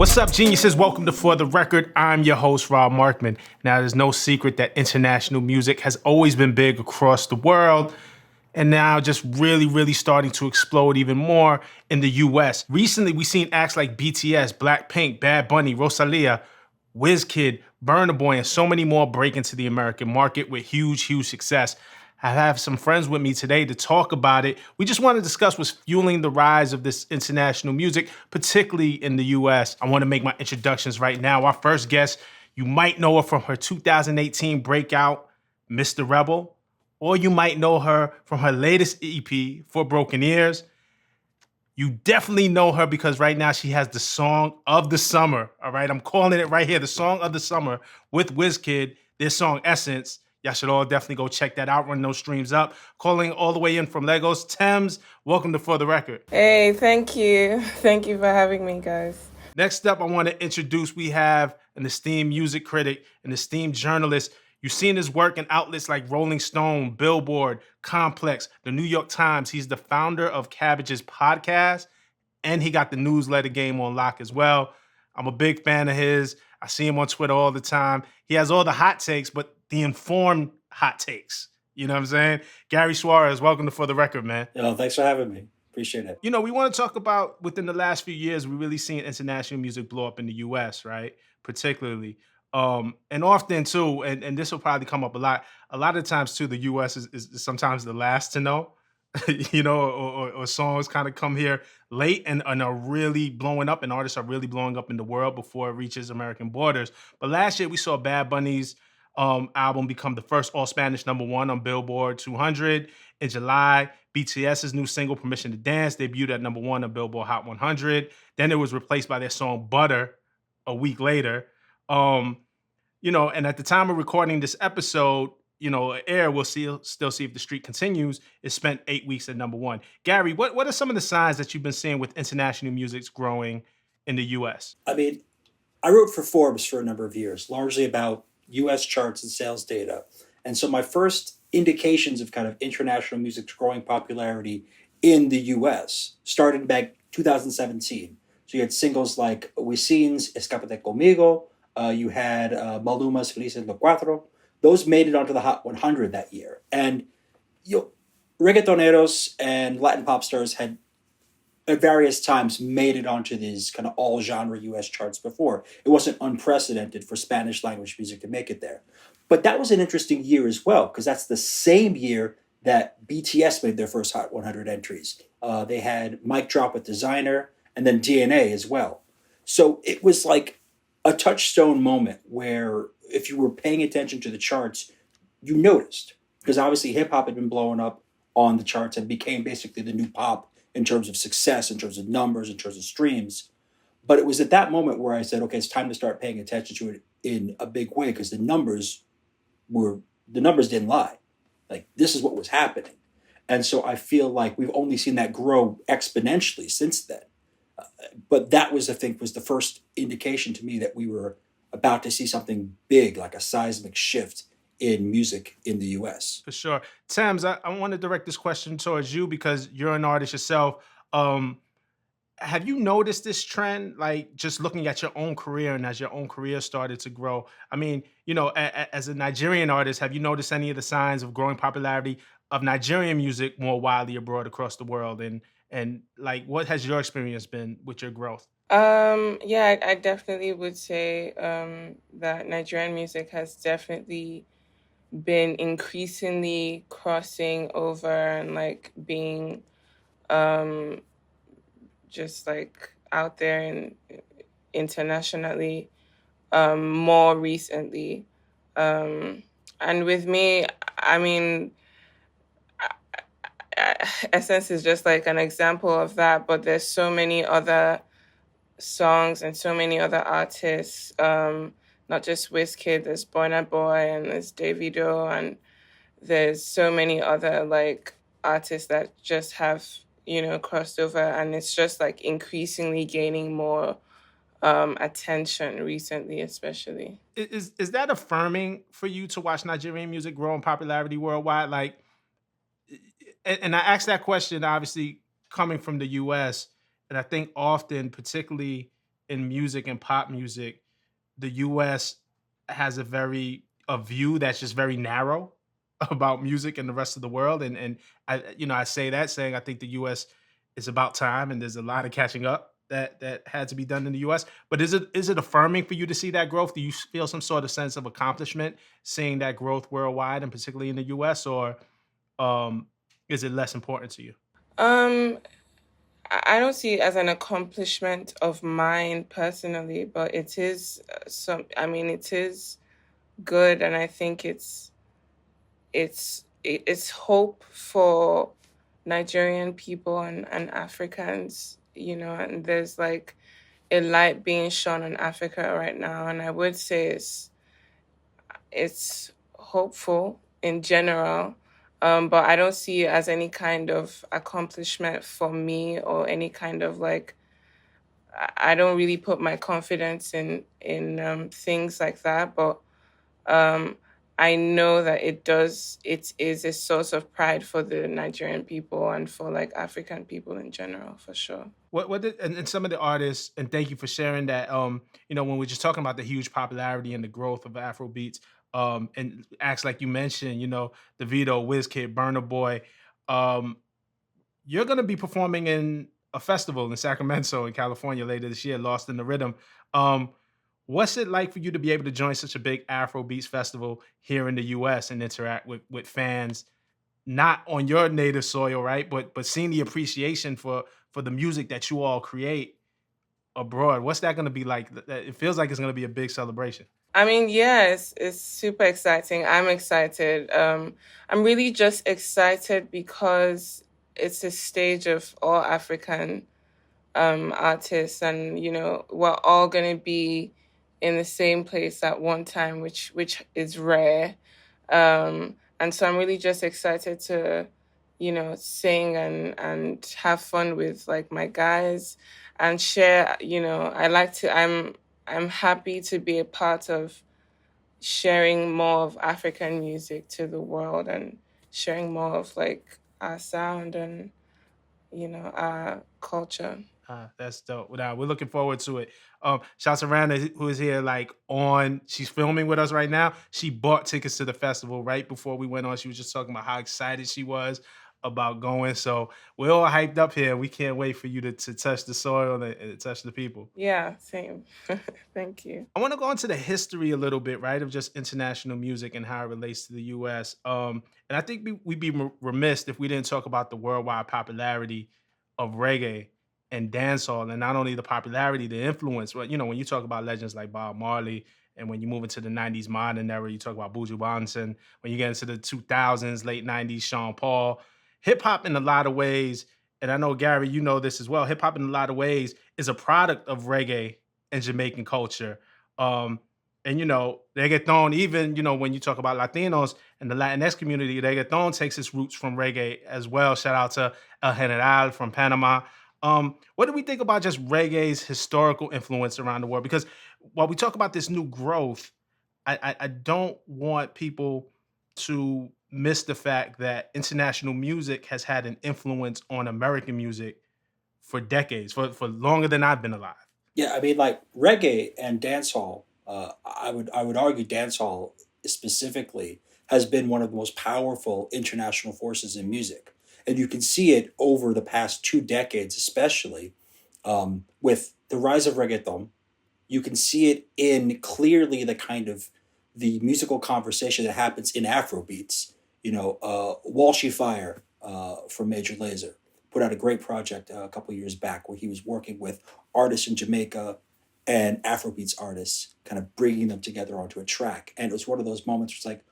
What's up, geniuses? Welcome to For the Record. I'm your host, Rob Markman. Now, there's no secret that international music has always been big across the world, and now just really starting to explode even more in the US. Recently, we've seen acts like BTS, BLACKPINK, Bad Bunny, Rosalìa, Wizkid, Burna Boy, and so many more break into the American market with huge success. I have some friends with me today to talk about it. We just want to discuss what's fueling the rise of this international music, particularly in the US. I want to make my introductions right now. Our first guest, you might know her from her 2018 breakout, Mr. Rebel, or you might know her from her latest EP, For Broken Ears. You definitely know her because right now she has the song of the summer, all right? I'm calling it right here, the song of the summer with Wizkid, their song Essence. Y'all should all definitely go check that out, run those streams up. Calling all the way in from Lagos, Tems, welcome to For the Record. Hey, thank you. Thank you for having me, guys. Next up, I want to introduce, we have an esteemed music critic, an esteemed journalist. You've seen his work in outlets like Rolling Stone, Billboard, Complex, the New York Times. He's the founder of Cabbage's podcast, and he got the newsletter game on lock as well. I'm a big fan of his. I see him on Twitter all the time. He has all the hot takes, but the informed hot takes. You know what I'm saying? Gary Suarez, welcome to For the Record, man. Thanks for having me. Appreciate it. You know, we want to talk about within the last few years, we really seen international music blow up in the US, right? Particularly. And often too, and this will probably come up a lot of times too, the US is sometimes the last to know, you know, or songs kind of come here late and are really blowing up, and artists are really blowing up in the world before it reaches American borders. But last year we saw Bad Bunny's album become the first all-Spanish #1 on Billboard 200. In July, BTS's new single, Permission to Dance, debuted at #1 on Billboard Hot 100. Then it was replaced by their song Butter a week later. You know, and at the time of recording this episode, you know, air, we'll still see if the streak continues. It spent 8 weeks at #1. Gary, what are some of the signs that you've been seeing with international music's growing in the US? I mean, I wrote for Forbes for a number of years, largely about US charts and sales data. And so my first indications of kind of international music's growing popularity in the US started back 2017. So you had singles like Wisin's Escápate Conmigo, you had Maluma's Felices Lo Cuatro. Those made it onto the Hot 100 that year. And reggaetoneros and Latin pop stars had at various times made it onto these kind of all genre US charts before. It wasn't unprecedented for Spanish language music to make it there. But that was an interesting year as well, because that's the same year that BTS made their first Hot 100 entries. They had Mic Drop with Designer and then DNA as well. So it was like a touchstone moment where if you were paying attention to the charts, you noticed, because obviously hip hop had been blowing up on the charts and became basically the new pop in terms of success, in terms of numbers, in terms of streams. But it was at that moment where I said, okay, it's time to start paying attention to it in a big way, because the numbers didn't lie. Like, this is what was happening. And so I feel like we've only seen that grow exponentially since then. But that was, I think, was the first indication to me that we were about to see something big, like a seismic shift in music in the US. For sure. Tems, I want to direct this question towards you because you're an artist yourself. Have you noticed this trend, like just looking at your own career and as your own career started to grow? I mean, you know, as a Nigerian artist, have you noticed any of the signs of growing popularity of Nigerian music more widely abroad across the world? And like, what has your experience been with your growth? Yeah, I definitely would say that Nigerian music has definitely been increasingly crossing over and like being just like out there and internationally more recently. And with me, I mean, Essence is just like an example of that, but there's so many other songs and so many other artists, not just Wizkid, there's Burna Boy and there's Davido, and there's so many other like artists that just have, you know, crossed over, and it's just like increasingly gaining more attention recently, especially. Is that affirming for you to watch Nigerian music grow in popularity worldwide? Like, and I asked that question obviously coming from the US, and I think often, particularly in music and pop music, the US has a view that's just very narrow about music and the rest of the world. And I say that saying I think the US is about time, and there's a lot of catching up that had to be done in the US. But is it affirming for you to see that growth? Do you feel some sort of sense of accomplishment seeing that growth worldwide and particularly in the US, or um is it less important to you? Um, I don't see it as an accomplishment of mine personally, but it is it is good, and I think it's hope for Nigerian people and Africans, and there's like a light being shone on Africa right now, and I would say it's hopeful in general. But I don't see it as any kind of accomplishment for me, or any kind of like, I don't really put my confidence in things like that. But um, I know that it is a source of pride for the Nigerian people and for like African people in general, for sure. And some of the artists, and thank you for sharing that. When we're just talking about the huge popularity and the growth of Afro beats, and acts like you mentioned, Davido, Wizkid, Burna Boy, um, you're gonna be performing in a festival in Sacramento in California later this year, Lost in the Rhythm. Um, what's it like for you to be able to join such a big Afro beats festival here in the US and interact with fans not on your native soil, right? But seeing the appreciation for the music that you all create abroad. What's that going to be like? It feels like it's going to be a big celebration. I mean, yes, it's super exciting. I'm excited. I'm really just excited because it's a stage of all African artists, and we're all gonna be in the same place at one time, which is rare. And so I'm really just excited to, sing and have fun with like my guys and share. I'm happy to be a part of sharing more of African music to the world, and sharing more of like our sound and our culture. That's dope. Now we're looking forward to it. Shout to Rana, who is here, she's filming with us right now. She bought tickets to the festival right before we went on. She was just talking about how excited she was about going. So we're all hyped up here. We can't wait for you to touch the soil and touch the people. Yeah, same. Thank you. I want to go into the history a little bit, right, of just international music and how it relates to the U.S. And I think we'd be remiss if we didn't talk about the worldwide popularity of reggae and dancehall, and not only the popularity, the influence. But when you talk about legends like Bob Marley, and when you move into the '90s modern era, you talk about Buju Banton. When you get into the 2000s, late '90s, Sean Paul, hip hop in a lot of ways. And I know Gary, you know this as well. Hip hop in a lot of ways is a product of reggae and Jamaican culture. Um, and reggaeton, even when you talk about Latinos and the Latinx community, reggaeton takes its roots from reggae as well. Shout out to El General from Panama. What do we think about just reggae's historical influence around the world? Because while we talk about this new growth, I don't want people to miss the fact that international music has had an influence on American music for decades, for longer than I've been alive. Yeah, I mean, like reggae and dancehall. I would argue dancehall specifically has been one of the most powerful international forces in music, and you can see it over the past 2 decades, especially with the rise of reggaeton. You can see it in clearly the kind of the musical conversation that happens in Afrobeats. Walshy Fire from Major Lazer put out a great project a couple years back where he was working with artists in Jamaica and Afrobeats artists, kind of bringing them together onto a track. And it was one of those moments where it's like,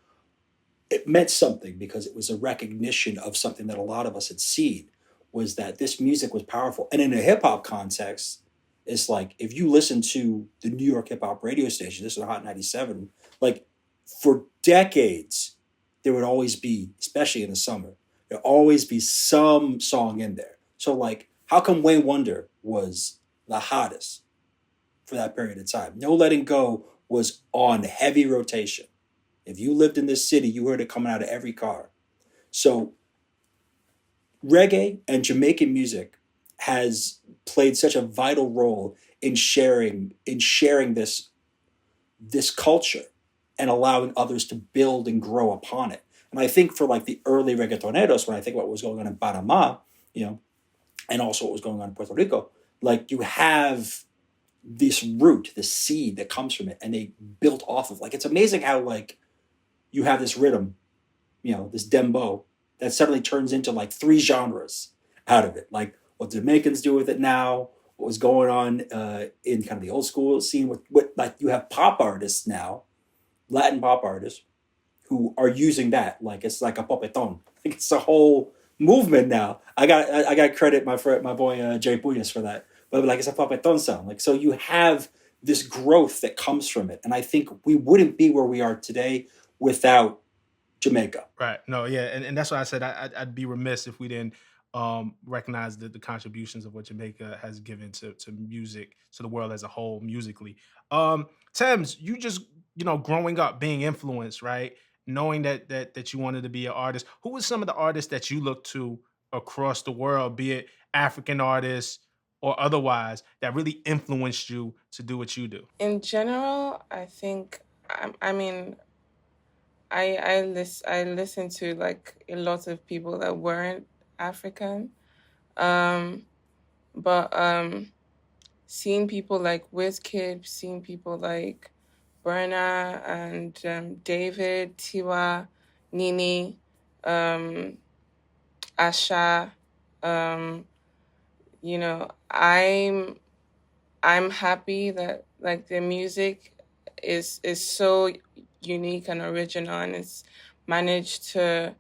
it meant something because it was a recognition of something that a lot of us had seen, was that this music was powerful. And in a hip hop context, it's like if you listen to the New York hip hop radio station, this is Hot 97, like for decades, there would always be, especially in the summer, there'd always be some song in there. So like, how come Wayne Wonder was the hottest for that period of time? No Letting Go was on heavy rotation. If you lived in this city, you heard it coming out of every car. So reggae and Jamaican music has played such a vital role in sharing this culture and allowing others to build and grow upon it. And I think for like the early reggaetoneros, when I think about what was going on in Panama, you know, and also what was going on in Puerto Rico, like you have this root, this seed that comes from it, and they built off of. Like it's amazing how like you have this rhythm, this dembo that suddenly turns into like three genres out of it. Like what Jamaicans do with it now, what was going on in kind of the old school scene with like you have pop artists now, Latin pop artists who are using that like it's like a popeton. Like it's a whole movement now. I got to credit my friend, my boy Jay Puyas for that. But like it's a popeton sound. Like so you have this growth that comes from it, and I think we wouldn't be where we are today without Jamaica. Right. No, yeah. And that's why I said I'd be remiss if we didn't recognize the contributions of what Jamaica has given to music, to the world as a whole, musically. Tems, you just, growing up, being influenced, right? Knowing that you wanted to be an artist. Who was some of the artists that you looked to across the world, be it African artists or otherwise, that really influenced you to do what you do? In general, I think I mean I listen to like a lot of people that weren't African. Um but seeing people like Wizkid, seeing people like Burna and David, Tiwa, Nini, um, Asha, um, you know, I'm happy that like the music is so unique and original, and it's managed to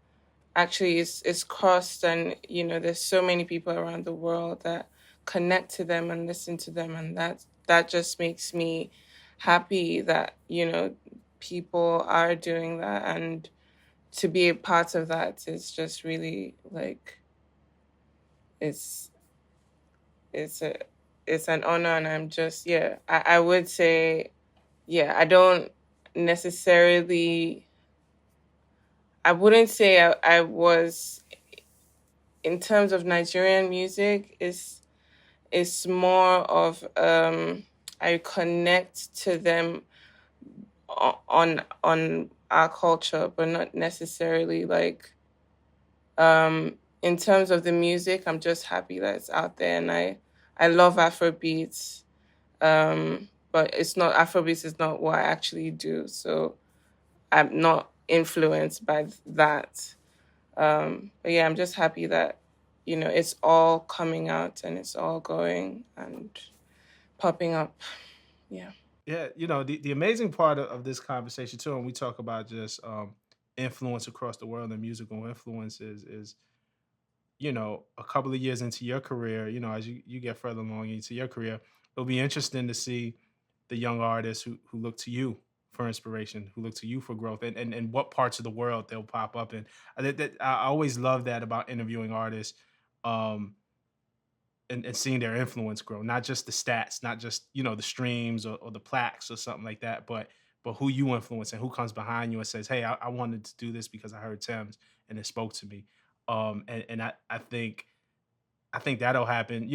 actually it's crossed, and there's so many people around the world that connect to them and listen to them, and that just makes me happy that people are doing that, and to be a part of that is just really like it's it's a it's an honor, and I'm just I would say I don't necessarily I wouldn't say I was in terms of Nigerian music is more of I connect to them on our culture, but not necessarily like in terms of the music. I'm just happy that it's out there, and I love Afrobeats, but it's not Afrobeats is not what I actually do, so I'm not influenced by that. But yeah, I'm just happy that it's all coming out and it's all going and popping up. Yeah. Yeah, the amazing part of this conversation too, and we talk about just influence across the world and musical influences is, a couple of years into your career, as you get further along into your career, it'll be interesting to see the young artists who look to you for inspiration, who look to you for growth, and what parts of the world they'll pop up in. I always love that about interviewing artists. Um, and seeing their influence grow, not just the stats, not just the streams or the plaques or something like that, but who you influence and who comes behind you and says, "Hey, I wanted to do this because I heard Thames and it spoke to me." And I think that'll happen.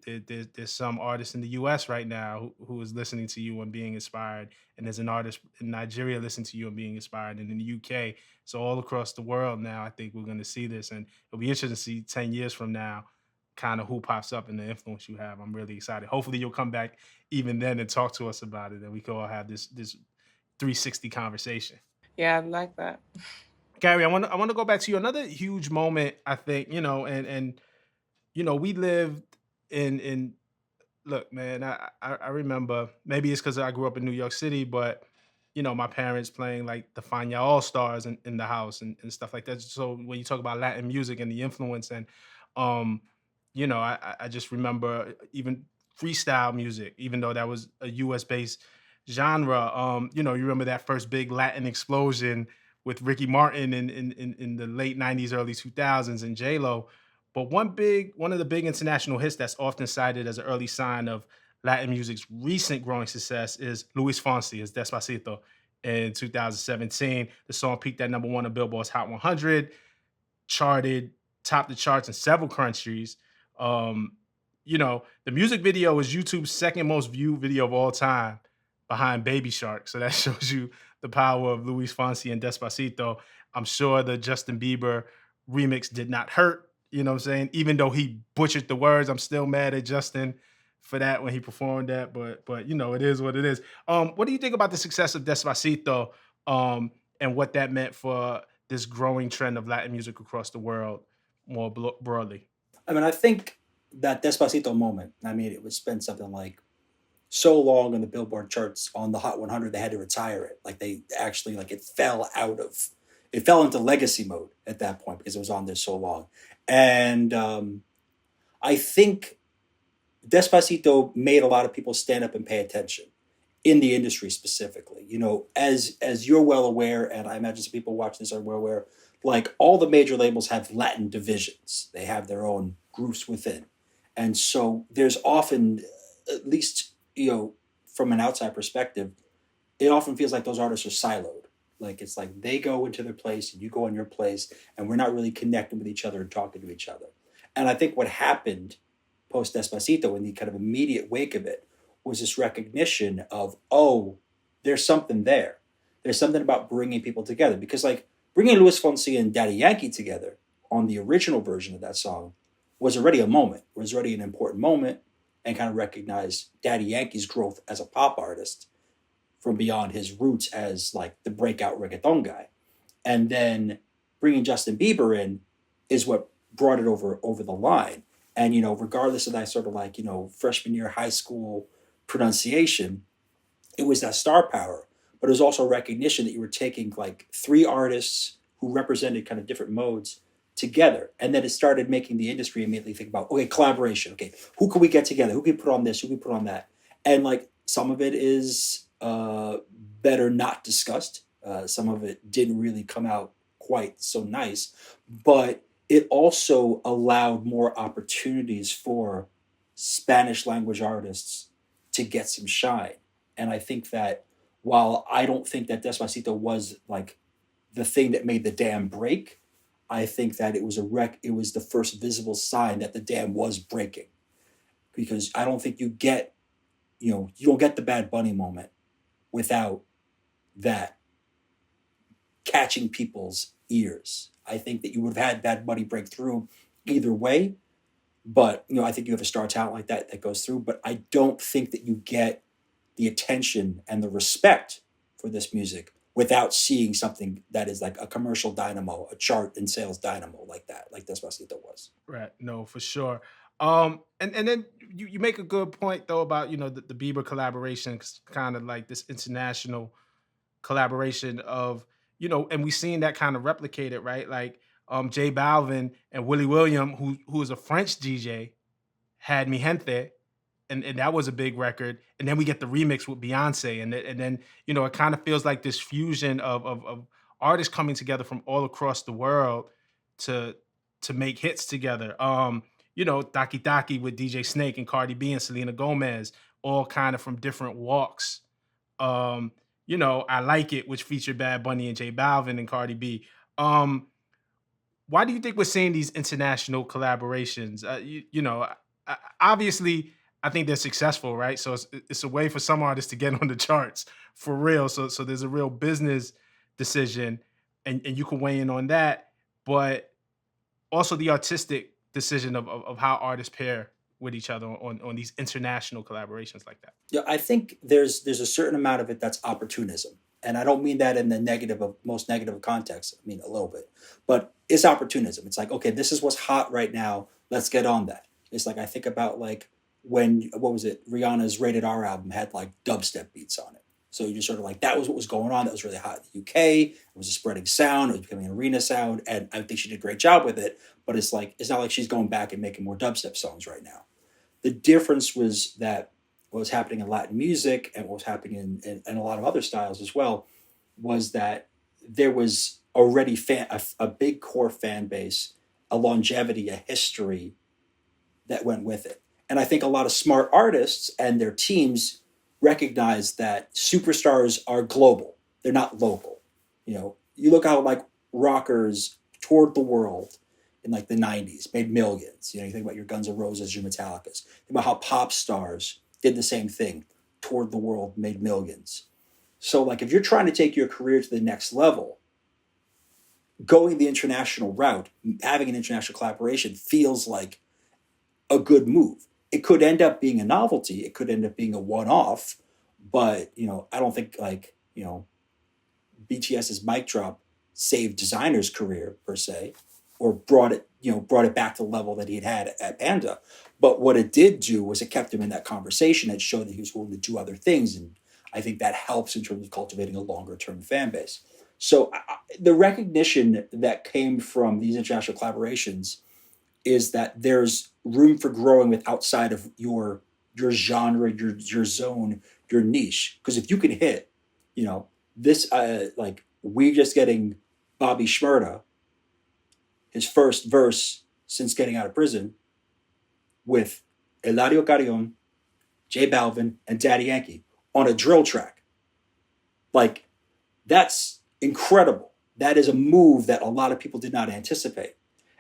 There's some artists in the U.S. right now who is listening to you and being inspired, and there's an artist in Nigeria listening to you and being inspired, and in the UK. So all across the world now, I think we're going to see this, and it'll be interesting to see 10 years from now, kind of who pops up and the influence you have. I'm really excited. Hopefully, you'll come back even then and talk to us about it, and we can all have this 360 conversation. Yeah, I like that. Gary, I want to go back to you. Another huge moment, I think, and we lived in look, man, I remember, maybe it's because I grew up in New York City, but my parents playing like the Fania All Stars in the house and stuff like that. So when you talk about Latin music and the influence, and um, I just remember even freestyle music, even though that was a US based genre. You remember that first big Latin explosion with Ricky Martin in the late 90s, early 2000s, and J Lo. But one of the big international hits that's often cited as an early sign of Latin music's recent growing success is Luis Fonsi's Despacito in 2017. The song peaked at number one on Billboard's Hot 100, charted, topped the charts in several countries. Um, the music video is YouTube's second most viewed video of all time behind Baby Shark. So that shows you the power of Luis Fonsi and Despacito. I'm sure the Justin Bieber remix did not hurt, you know what I'm saying? Even though he butchered the words, I'm still mad at Justin for that when he performed that, but it is what it is. What do you think about the success of Despacito, and what that meant for this growing trend of Latin music across the world more broadly? I mean, I think that Despacito moment, I mean, it was spent something like so long on the Billboard charts on the Hot 100, they had to retire it. Like they actually, like it fell into legacy mode at that point because it was on there so long. And I think Despacito made a lot of people stand up and pay attention in the industry specifically. As you're well aware, and I imagine some people watching this are well aware, like all the major labels have Latin divisions. They have their own groups within. And so there's often, at least, from an outside perspective, it often feels like those artists are siloed. Like it's like they go into their place and you go in your place, and we're not really connecting with each other and talking to each other. And I think what happened post Despacito in the kind of immediate wake of it was this recognition of, oh, there's something there. There's something about bringing people together. Because like bringing Luis Fonsi and Daddy Yankee together on the original version of that song was already a moment, was already an important moment, and kind of recognized Daddy Yankee's growth as a pop artist from beyond his roots as like the breakout reggaeton guy. And then bringing Justin Bieber in is what brought it over the line. And, regardless of that sort of like, freshman year high school pronunciation, it was that star power. But it was also recognition that you were taking like three artists who represented kind of different modes together. And then it started making the industry immediately think about, okay, collaboration. Okay, who can we get together? Who can put on this? Who can put on that? And like some of it is better not discussed. Some of it didn't really come out quite so nice. But it also allowed more opportunities for Spanish language artists to get some shine. And I think that while I don't think that Despacito was like the thing that made the dam break, I think that it was the first visible sign that the dam was breaking. Because I don't think you don't get the Bad Bunny moment without that catching people's ears. I think that you would have had Bad Bunny break through either way, but I think you have a star talent like that goes through. But I don't think that you get the attention and the respect for this music without seeing something that is like a commercial dynamo, a chart and sales dynamo like that, like Despacito was. Right. No, for sure. And then you make a good point though about the Bieber collaboration, kind of like this international collaboration of and we've seen that kind of replicated, right? Like J Balvin and Willie William, who is a French DJ, had Mi Gente, and that was a big record. And then we get the remix with Beyonce, and then it kind of feels like this fusion of artists coming together from all across the world to make hits together. Taki Taki with DJ Snake and Cardi B and Selena Gomez, all kind of from different walks. I Like It, which featured Bad Bunny and J Balvin and Cardi B. Why do you think we're seeing these international collaborations? Obviously, I think they're successful, right? So it's a way for some artists to get on the charts for real. So there's a real business decision, and you can weigh in on that, but also the artistic decision of how artists pair with each other on these international collaborations like that. Yeah, I think there's a certain amount of it that's opportunism. And I don't mean that in the most negative of context. I mean a little bit. But it's opportunism. It's like, okay, this is what's hot right now. Let's get on that. It's like I think about like when, Rihanna's Rated R album had like dubstep beats on it. So you just sort of like, that was what was going on. That was really hot in the UK. It was a spreading sound. It was becoming an arena sound. And I think she did a great job with it. But it's not like she's going back and making more dubstep songs right now. The difference was that what was happening in Latin music and what was happening in a lot of other styles as well was that there was already a big core fan base, a longevity, a history that went with it. And I think a lot of smart artists and their teams recognize that superstars are global. They're not local. You look how like rockers toured the world in like the 90s, made millions. You know, you think about your Guns N' Roses, your Metallicas. Think about how pop stars did the same thing, toured the world, made millions. So like if you're trying to take your career to the next level, going the international route, having an international collaboration feels like a good move. It could end up being a novelty. It could end up being a one-off, but I don't think BTS's mic drop saved Designer's career per se, or brought it back to the level that he had at Panda. But what it did do was it kept him in that conversation. It showed that he was willing to do other things, and I think that helps in terms of cultivating a longer-term fan base. So the recognition that came from these international collaborations is that there's room for growing with outside of your genre, your zone, your niche. Because if you can hit, this like we just getting Bobby Shmurda, his first verse since getting out of prison, with Eladio Carrion, J Balvin, and Daddy Yankee on a drill track. Like, that's incredible. That is a move that a lot of people did not anticipate.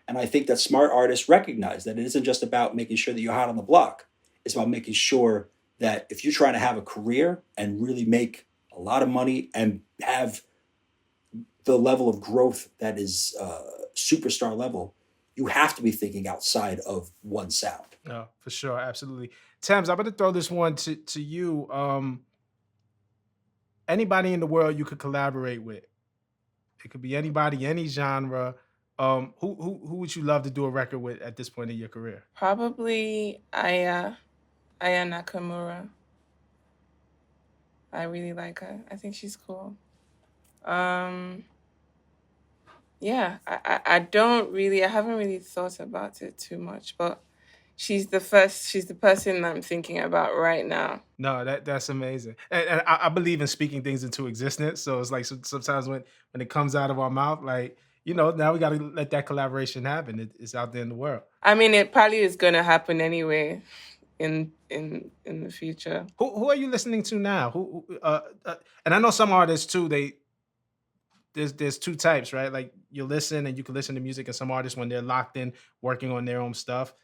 And I think that smart artists recognize that it isn't just about making sure that you're hot on the block. It's about making sure that if you're trying to have a career and really make a lot of money and have the level of growth that is superstar level, you have to be thinking outside of one sound. No, for sure. Absolutely. Tems, I'm going to throw this one to you. Anybody in the world you could collaborate with. It could be anybody, any genre. Who would you love to do a record with at this point in your career? Probably Aya Nakamura. I really like her. I think she's cool. Yeah, I haven't really thought about it too much, but she's the person I'm thinking about right now. No, that's amazing. And I believe in speaking things into existence. So it's like sometimes when it comes out of our mouth, like, now we got to let that collaboration happen. It's out there in the world. I mean, it probably is going to happen anyway in the future. Who are you listening to now? And I know some artists too, there's two types, right? Like you listen and you can listen to music, and some artists, when they're locked in working on their own stuff,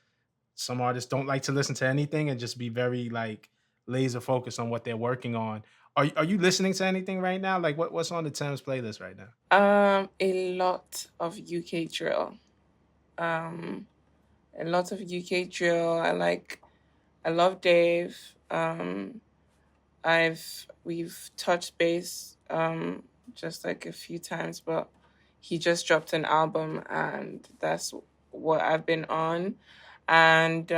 some artists don't like to listen to anything and just be very like laser focused on what they're working on. Are you listening to anything right now? Like what's on the Tems playlist right now? A lot of UK drill. A lot of UK drill. I love Dave. We've touched base just like a few times, but he just dropped an album and that's what I've been on. And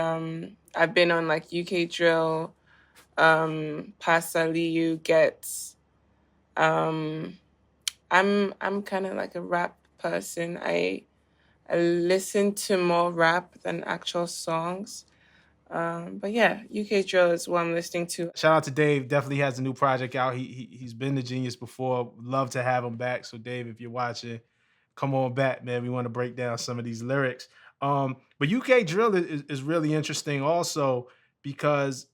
I've been on like UK drill, Pasaliu Gets. I'm kind of like a rap person. I listen to more rap than actual songs. But yeah, UK drill is what I'm listening to. Shout out to Dave. Definitely has a new project out. He's been the Genius before. Love to have him back. So Dave, if you're watching, come on back, man. We want to break down some of these lyrics. But UK drill is really interesting also because,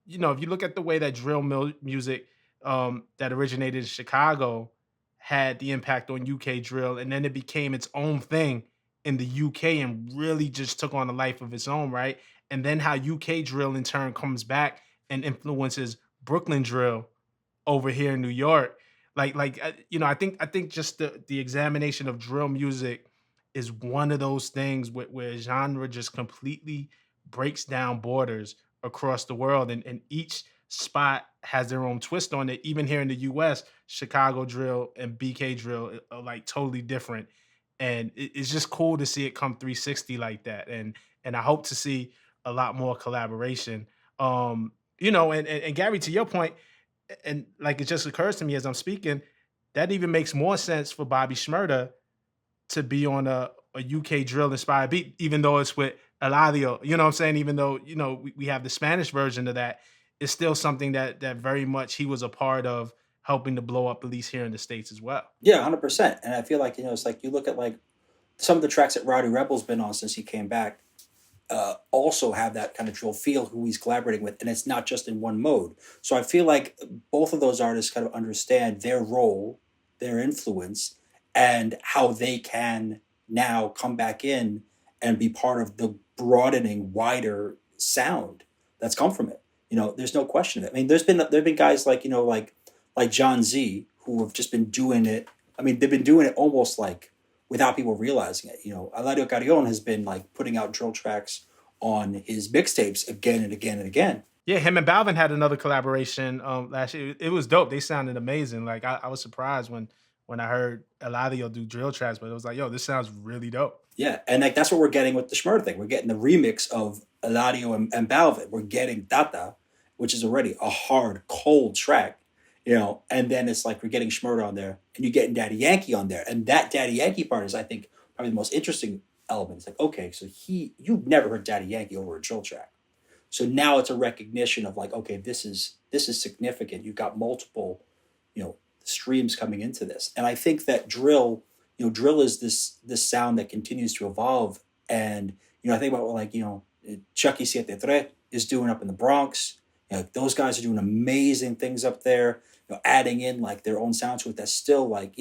if you look at the way that drill music that originated in Chicago had the impact on UK drill, and then it became its own thing in the UK and really just took on a life of its own, right? And then how UK drill in turn comes back and influences Brooklyn drill over here in New York. I think just the examination of drill music is one of those things where genre just completely breaks down borders across the world, and each spot has their own twist on it. Even here in the US, Chicago drill and BK drill are like totally different, and it's just cool to see it come 360 like that. And I hope to see a lot more collaboration. And Gary, to your point, and like it just occurs to me as I'm speaking, that even makes more sense for Bobby Shmurda to be on a UK drill inspired beat, even though it's with Eladio. You know what I'm saying? Even though, we have the Spanish version of that, it's still something that very much he was a part of helping to blow up, at least here in the States as well. Yeah, 100%. And I feel like, it's like you look at like some of the tracks that Rowdy Rebel's been on since he came back, also have that kind of drill feel who he's collaborating with, and it's not just in one mode. So I feel like both of those artists kind of understand their role, their influence, and how they can now come back in and be part of the broadening, wider sound that's come from it. There's no question of it. I mean, there've been guys like like John Z who have just been doing it. I mean, they've been doing it almost like without people realizing it. Eladio Carrion has been like putting out drill tracks on his mixtapes again and again and again. Yeah, him and Balvin had another collaboration last year. It was dope. They sounded amazing. Like I was surprised when I heard Eladio do drill tracks, but it was like, yo, this sounds really dope. Yeah, and like that's what we're getting with the Schmurda thing. We're getting the remix of Eladio and Balvin. We're getting Tata, which is already a hard, cold track, and then it's like we're getting Schmurda on there, and you're getting Daddy Yankee on there. And that Daddy Yankee part is, I think, probably the most interesting element. It's like, okay, so you've never heard Daddy Yankee over a drill track. So now it's a recognition of like, okay, this is significant. You've got multiple, streams coming into this. And I think that drill is this sound that continues to evolve. And, I think about what like, Chucky Siete Tre is doing up in the Bronx. Those guys are doing amazing things up there, adding in like their own sound to it. That's still like,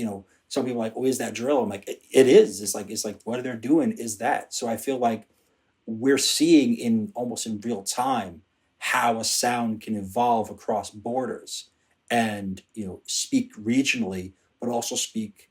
some people are like, oh, is that drill? I'm like, it is. It's like what they're doing is that. So I feel like we're seeing almost in real time how a sound can evolve across borders and speak regionally, but also speak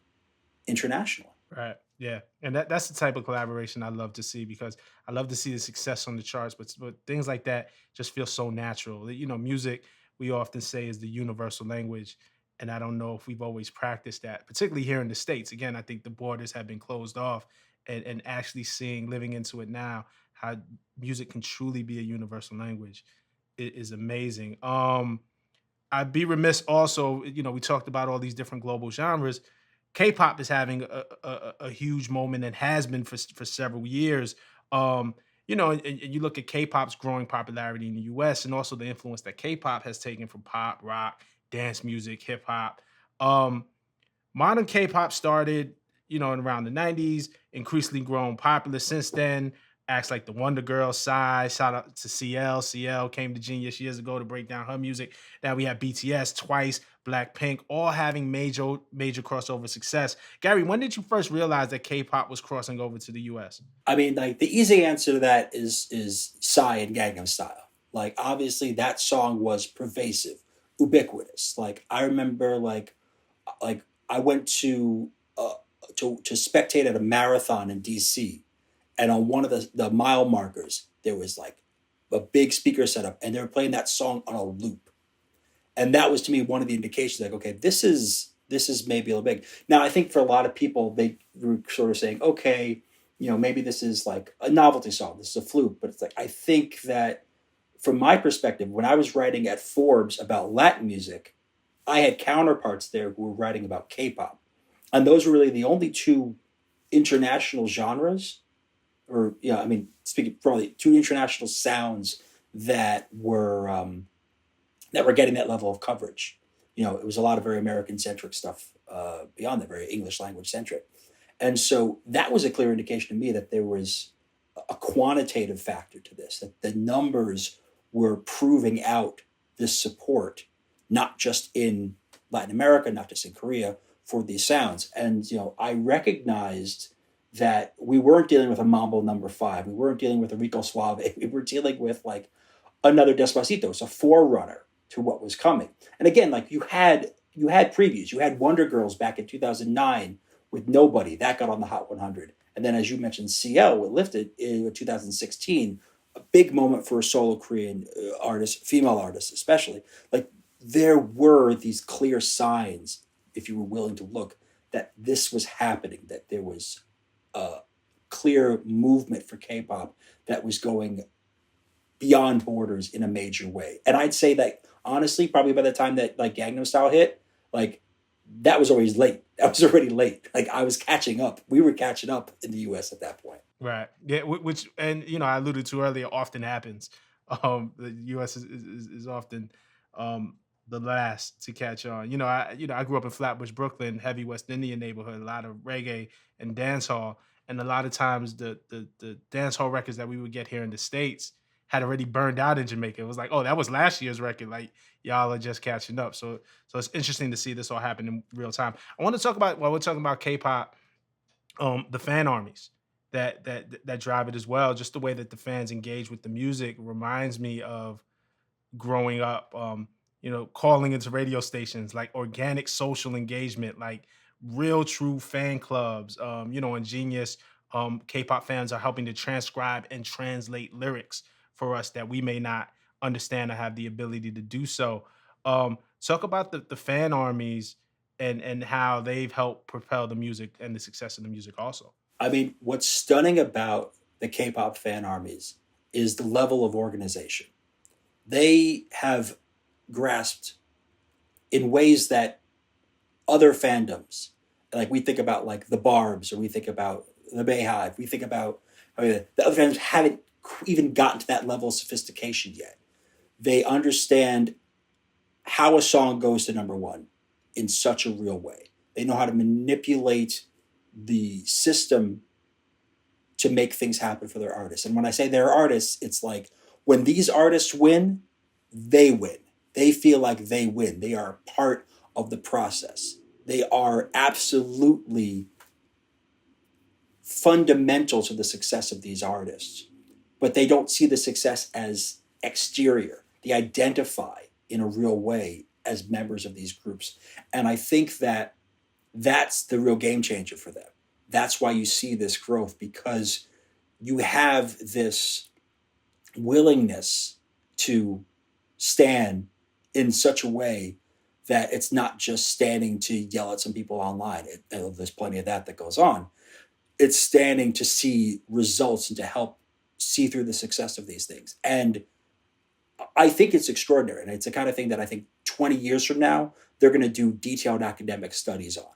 internationally. Right. Yeah. And that's the type of collaboration I love to see, because I love to see the success on the charts, but things like that just feel so natural. Music, we often say, is the universal language. And I don't know if we've always practiced that, particularly here in the States. Again, I think the borders have been closed off, and actually living into it now, how music can truly be a universal language is amazing. I'd be remiss also, we talked about all these different global genres. K-pop is having a huge moment, and has been for several years. And you look at K-pop's growing popularity in the US, and also the influence that K-pop has taken from pop, rock, dance music, hip hop. Um, Modern K-pop started, in around the 90s, increasingly grown popular since then. Acts like the Wonder Girls, Psy, shout out to CL. CL came to Genius years ago to break down her music. Now we have BTS, Twice, BLACKPINK, all having major crossover success. Gary, when did you first realize that K-pop was crossing over to the US? I mean, like the easy answer to that is Psy and Gangnam Style. Like obviously that song was pervasive, ubiquitous. Like I remember, like I went to spectate at a marathon in DC, and on one of the mile markers there was like a big speaker setup, and they were playing that song on a loop, and that was to me one of the indications, like, okay, this is maybe a little big. Now I think for a lot of people, they were sort of saying, okay, maybe this is like a novelty song, this is a fluke. But it's like, I think that from my perspective, when I was writing at Forbes about Latin music, I had counterparts there who were writing about K-pop. And those were really the only two international genres, or, speaking broadly, two international sounds that were getting that level of coverage. It was a lot of very American-centric stuff beyond that, very English language-centric. And so that was a clear indication to me that there was a quantitative factor to this, that the numbers were proving out this support, not just in Latin America, not just in Korea, for these sounds. And, I recognized that we weren't dealing with a Mambo number 5. We weren't dealing with a Rico Suave. We were dealing with like another Despacito. It's a forerunner to what was coming. And again, like you had previews. You had Wonder Girls back in 2009 with Nobody. That got on the Hot 100. And then, as you mentioned, CL with Lifted in 2016, a big moment for a solo Korean artist, female artist especially. Like there were these clear signs, if you were willing to look, that this was happening, that there was a clear movement for K-pop that was going beyond borders in a major way. And I'd say that honestly, probably by the time that like Gangnam Style hit, like that was always late. That was already late. Like I was catching up. We were catching up in the US at that point. Right. Yeah. Which, and I alluded to earlier, often happens. The US is often the last to catch on. I grew up in Flatbush, Brooklyn, heavy West Indian neighborhood, a lot of reggae and dance hall, and a lot of times the dance hall records that we would get here in the States had already burned out in Jamaica. It was like, oh, that was last year's record. Like y'all are just catching up. So it's interesting to see this all happen in real time. I want to talk about, while we're talking about K-pop, the fan armies. that drive it as well. Just the way that the fans engage with the music reminds me of growing up, calling into radio stations, like organic social engagement, like real true fan clubs. In Genius, K-pop fans are helping to transcribe and translate lyrics for us that we may not understand or have the ability to do so. Talk about the fan armies and how they've helped propel the music and the success of the music also. I mean, what's stunning about the K-pop fan armies is the level of organization. They have grasped in ways that other fandoms, like we think about like the Barbs, or we think about the Bayhive, we think about the other fandoms haven't even gotten to that level of sophistication yet. They understand how a song goes to number one in such a real way. They know how to manipulate the system to make things happen for their artists. And when I say their artists, it's like when these artists win, they win. They feel like they win. They are part of the process. They are absolutely fundamental to the success of these artists. But they don't see the success as exterior. They identify in a real way as members of these groups. And I think that that's the real game changer for them. That's why you see this growth, because you have this willingness to stand in such a way that it's not just standing to yell at some people online. There's plenty of that goes on. It's standing to see results and to help see through the success of these things. And I think it's extraordinary. And it's the kind of thing that I think 20 years from now, they're going to do detailed academic studies on,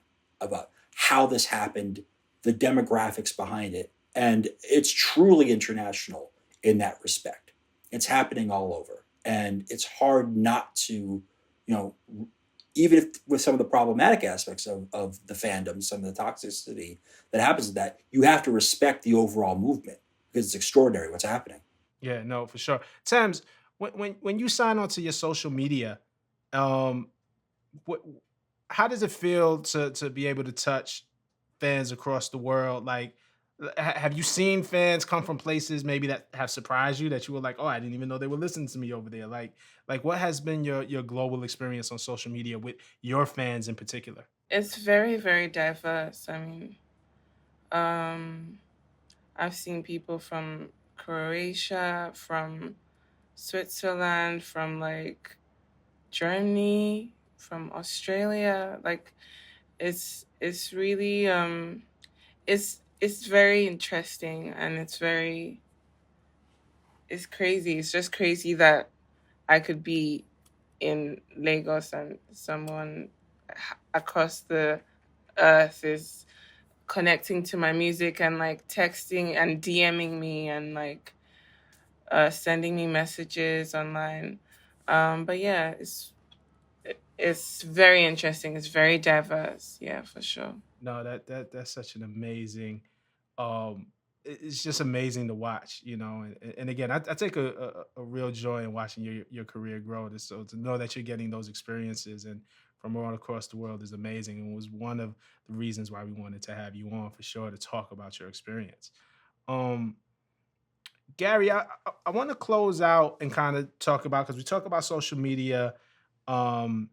about how this happened, the demographics behind it. And it's truly international in that respect. It's happening all over. And it's hard not to, even if with some of the problematic aspects of the fandom, some of the toxicity that happens to that, you have to respect the overall movement, because it's extraordinary what's happening. Yeah, no, for sure. Tams, when you sign onto your social media, um, what how does it feel to be able to touch fans across the world? Like, have you seen fans come from places maybe that have surprised you, that you were like, oh, I didn't even know they were listening to me over there? Like what has been your global experience on social media with your fans in particular? It's very, very diverse. I mean, um, I've seen people from Croatia, from Switzerland, from like Germany, from Australia. Like it's really it's very interesting, and it's crazy. It's just crazy that I could be in Lagos and someone across the earth is connecting to my music and like texting and DMing me and like sending me messages online. But yeah, it's very interesting. It's very diverse. Yeah, for sure. No, that's such an amazing. Um, it's just amazing to watch, and again, I take a real joy in watching your career grow. So to know that you're getting those experiences and from all across the world is amazing, and was one of the reasons why we wanted to have you on for sure to talk about your experience. Um, Gary, I want to close out and kind of talk about, because we talk about social media, um,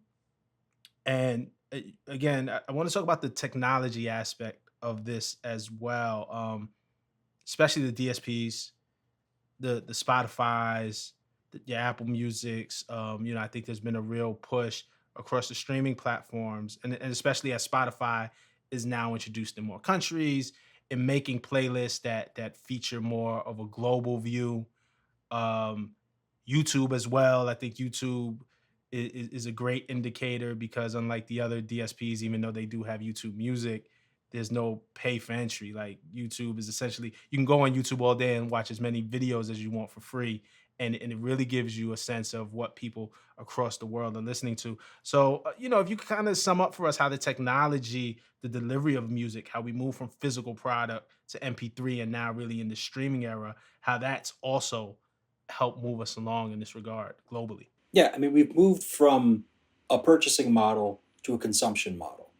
and again, I want to talk about the technology aspect of this as well, especially the DSPs, the Spotify's, your Apple Music's. I think there's been a real push across the streaming platforms, and especially as Spotify is now introduced in more countries and making playlists that feature more of a global view. um, YouTube as well. I think YouTube is a great indicator, because unlike the other DSPs, even though they do have YouTube Music, there's no pay for entry. Like YouTube is essentially, you can go on YouTube all day and watch as many videos as you want for free. And it really gives you a sense of what people across the world are listening to. So, if you could kind of sum up for us how the technology, the delivery of music, how we move from physical product to MP3 and now really in the streaming era, how that's also help move us along in this regard globally. Yeah, I mean, we've moved from a purchasing model to a consumption model,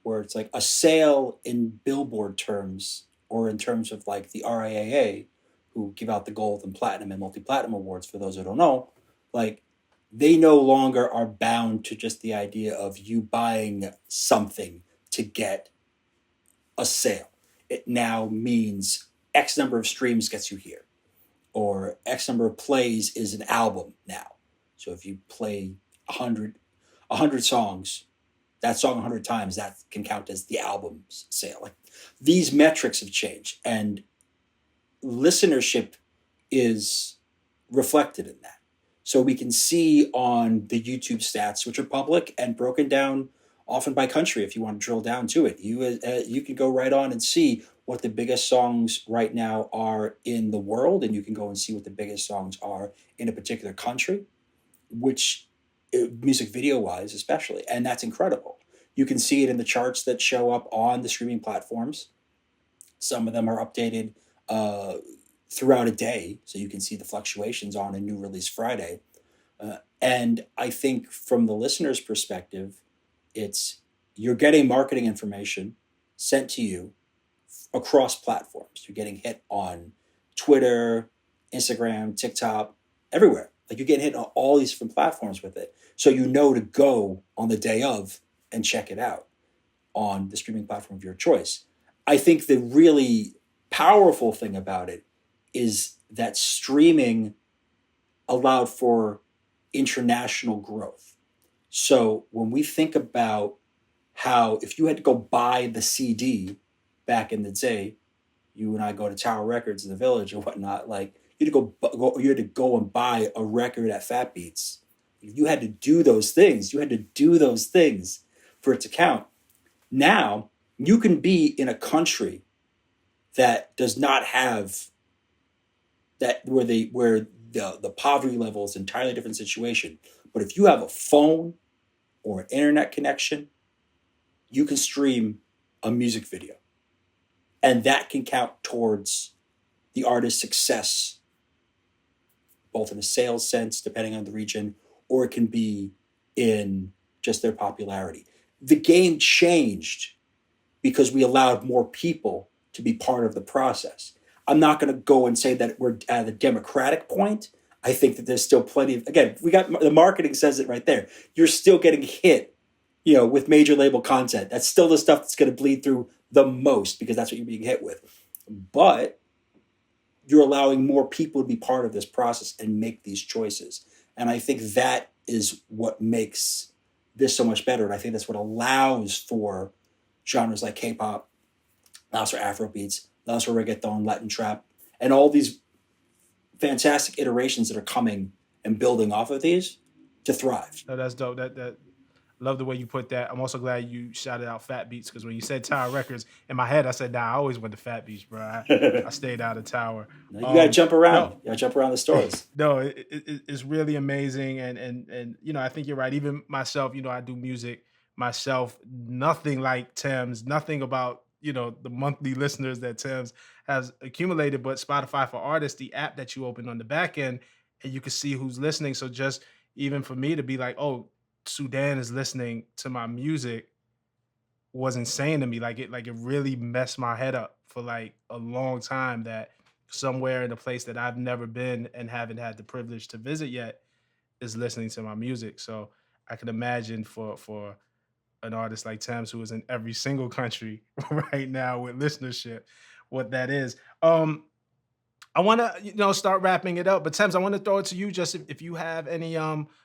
where it's like a sale in billboard terms or in terms of like the RIAA, who give out the gold and platinum and multi-platinum awards for those who don't know, like they no longer are bound to just the idea of you buying something to get a sale. It now means X number of streams gets you here, or X number of plays is an album now. So if you play 100 songs, that song 100 times, that can count as the album's sale. Like these metrics have changed, and listenership is reflected in that. So we can see on the YouTube stats, which are public and broken down often by country, if you want to drill down to it. You can go right on and see what the biggest songs right now are in the world, and you can go and see what the biggest songs are in a particular country, which music video wise especially, and that's incredible. You can see it in the charts that show up on the streaming platforms. Some of them are updated throughout a day, so you can see the fluctuations on a new release Friday. And I think from the listener's perspective, you're getting marketing information sent to you across platforms. You're getting hit on Twitter, Instagram, TikTok, everywhere. Like you're getting hit on all these different platforms with it. So you know to go on the day of and check it out on the streaming platform of your choice. I think the really powerful thing about it is that streaming allowed for international growth. So when we think about how if you had to go buy the CD back in the day, you and I go to Tower Records in the Village and whatnot, like you had to go and buy a record at Fat Beats. You had to do those things. You had to do those things for it to count. Now you can be in a country that does not have that, where the poverty level is an entirely different situation. But if you have a phone or an internet connection, you can stream a music video. And that can count towards the artist's success, both in a sales sense, depending on the region, or it can be in just their popularity. The game changed because we allowed more people to be part of the process. I'm not going to go and say that we're at a democratic point. I think that there's still plenty of, again, we got the marketing says it right there. You're still getting hit, with major label content. That's still the stuff that's going to bleed through the most because that's what you're being hit with. But you're allowing more people to be part of this process and make these choices. And I think that is what makes this so much better. And I think that's what allows for genres like K-pop, allows for afrobeats, allows for reggaeton, Latin trap, and all these fantastic iterations that are coming and building off of these to thrive. No, that's dope. That love the way you put that. I'm also glad you shouted out Fat Beats because when you said Tower Records, in my head I said, I always went to Fat Beats, bro. I stayed out of Tower. You gotta jump around. You gotta jump around the stores. No, it's really amazing, and I think you're right. Even myself, I do music myself. Nothing like Tems. Nothing about the monthly listeners that Tems has accumulated. But Spotify for Artists, the app that you open on the back end, and you can see who's listening. So just even for me to be like, oh, Sudan is listening to my music was insane to me. Like it really messed my head up for like a long time that somewhere in a place that I've never been and haven't had the privilege to visit yet is listening to my music. So I can imagine for an artist like Tems, who is in every single country right now with listenership, what that is. I want to, start wrapping it up, but Tems, I want to throw it to you just if you have any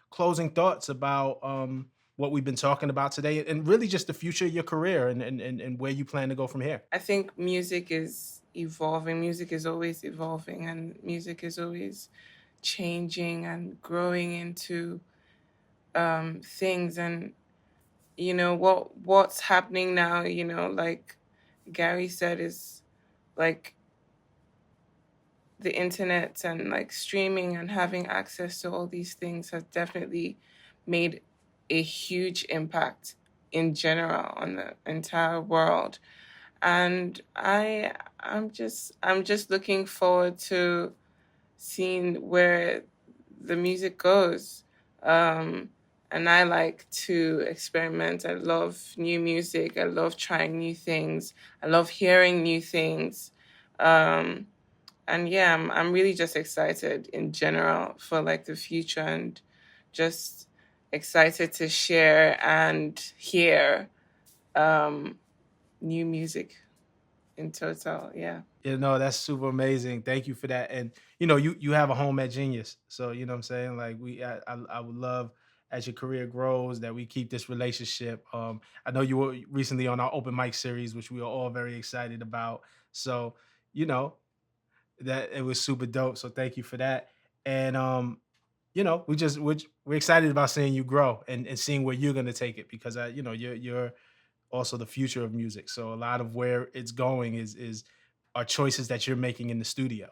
closing thoughts about what we've been talking about today and really just the future of your career and where you plan to go from here. I think music is evolving. Music is always evolving, and music is always changing and growing into things. And what's happening now, like Gary said, is like the internet and like streaming and having access to all these things has definitely made a huge impact in general on the entire world. And I'm just looking forward to seeing where the music goes. And I like to experiment. I love new music. I love trying new things. I love hearing new things. And yeah, I'm really just excited in general for like the future, and just excited to share and hear new music in total. Yeah. That's super amazing. Thank you for that. And you have a home at Genius, so you know what I'm saying. Like I would love as your career grows that we keep this relationship. I know you were recently on our open mic series, which we are all very excited about. So you know that it was super dope. So thank you for that. And we're excited about seeing you grow and seeing where you're gonna take it because you're also the future of music. So a lot of where it's going is are choices that you're making in the studio.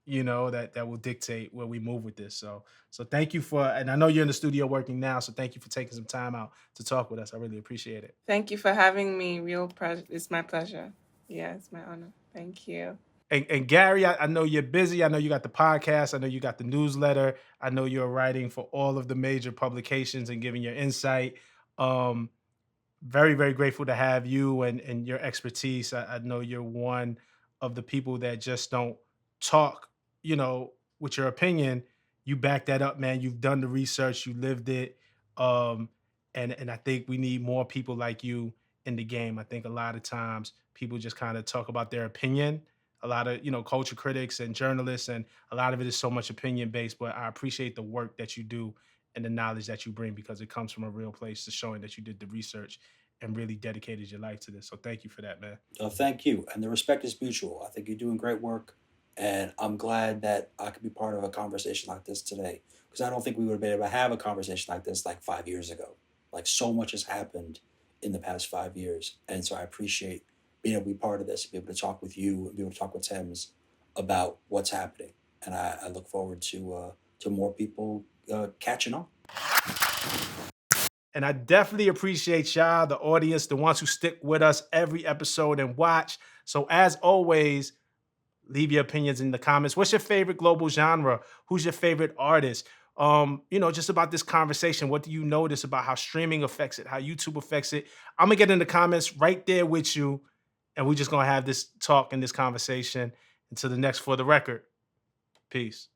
That will dictate where we move with this. So thank you and I know you're in the studio working now. So thank you for taking some time out to talk with us. I really appreciate it. Thank you for having me. It's my pleasure. Yeah, it's my honor. Thank you. And Gary, I know you're busy. I know you got the podcast. I know you got the newsletter. I know you're writing for all of the major publications and giving your insight. Um, Very, very grateful to have you and your expertise. I know you're one of the people that just don't talk, with your opinion. You back that up, man. You've done the research, you lived it. Um, and I think we need more people like you in the game. I think a lot of times people just kind of talk about their opinion. A lot of, culture critics and journalists, and a lot of it is so much opinion based. But I appreciate the work that you do and the knowledge that you bring because it comes from a real place to showing that you did the research and really dedicated your life to this. So thank you for that, man. Thank you. And the respect is mutual. I think you're doing great work. And I'm glad that I could be part of a conversation like this today. Because I don't think we would have been able to have a conversation like this like 5 years ago. Like so much has happened in the past 5 years. And so I appreciate being able to be part of this, be able to talk with you, and be able to talk with Tems about what's happening. And I look forward to more people catching on. And I definitely appreciate y'all, the audience, the ones who stick with us every episode and watch. So as always, leave your opinions in the comments. What's your favorite global genre? Who's your favorite artist? Just about this conversation. What do you notice about how streaming affects it, how YouTube affects it? I'm gonna get in the comments right there with you, and we're just gonna have this talk and this conversation until the next For the Record. Peace.